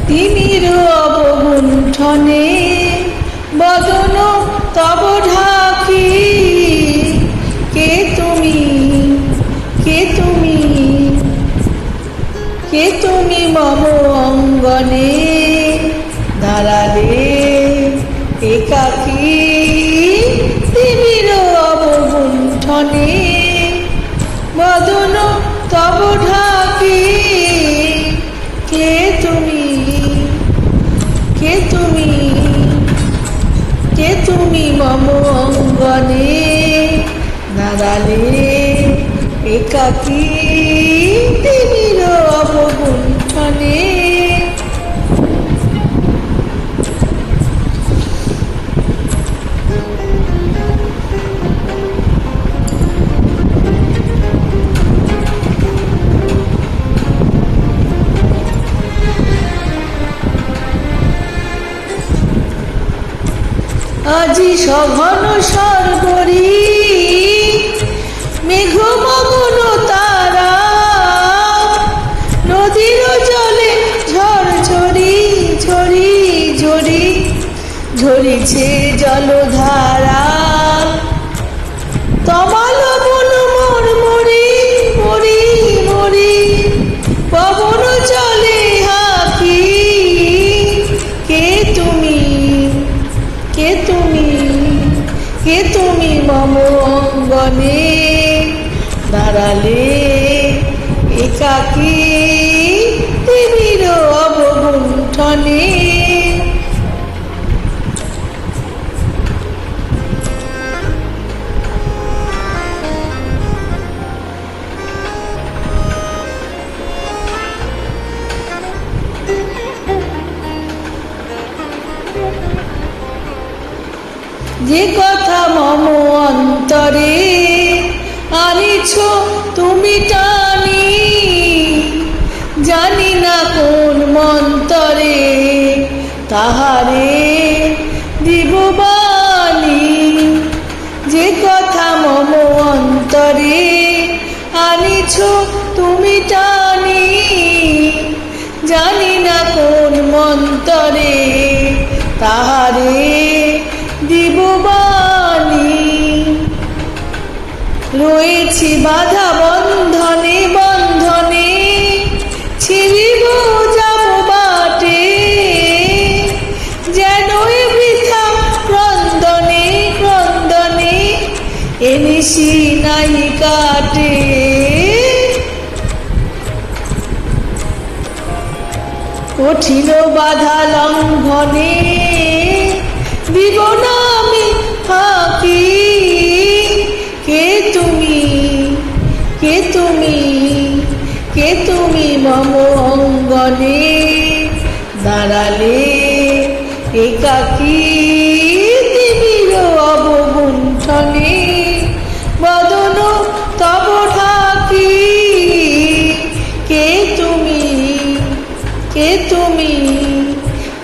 তিমির অবগুণ্ঠনে বদন তব ঢাকি। কে তুমি, কে তুমি, কে তুমি মম অঙ্গনে দাঁড়ালে একাকী। তিমির অবগুণ্ঠনে বদন তব ঢাকি। কে তুমি, কে তুমি, কে তুমি মম অঙ্গনে দাঁড়ালে একাকী। তিমির অবগুণ্ঠনে আজি সঘন সর্বরি মেঘমগ্ন তারা। নদীর জলে ঝড় ঝরি ঝরি ঝরি ঝরিছে জলধারা। তমাল বন মরি মরি মরি পবন চলে হাকি। কে তুমি, কে তুমি, কে তুমি মম অঙ্গনে দাঁড়ালে একাকী। তিমির অবগুণ্ঠনে যে কথা মম অন্তরে আনিছ তুমি টানি। জানি না কোন মন্তরে তাহারে দিব বাণী। যে কথা মম অন্তরে আনিছ তুমি টানি। জানি না কোন মন্তরে তাহারে দিব বাণী। রয়েছি বাধা বন্ধনে বন্ধনে ছিড়িব যাব বাটে। যেন বৃথা ক্রন্দনে ক্রন্দনে এ নিশি নাই কাটে। কঠিন বাধা লঙ্ঘনে দিব না আমি ফাঁকি। কে তুমি, কে তুমি, কে তুমি মম অঙ্গনে দাঁড়ালে একাকী। তিমির অবগুণ্ঠনে বদন তব ঢাকি। কে তুমি, কে তুমি,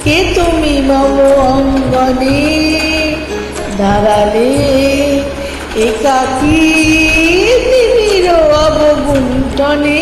কে তুমি মম অঙ্গনে দাঁড়ালে একাকী। তিমির অবগুণ্ঠনে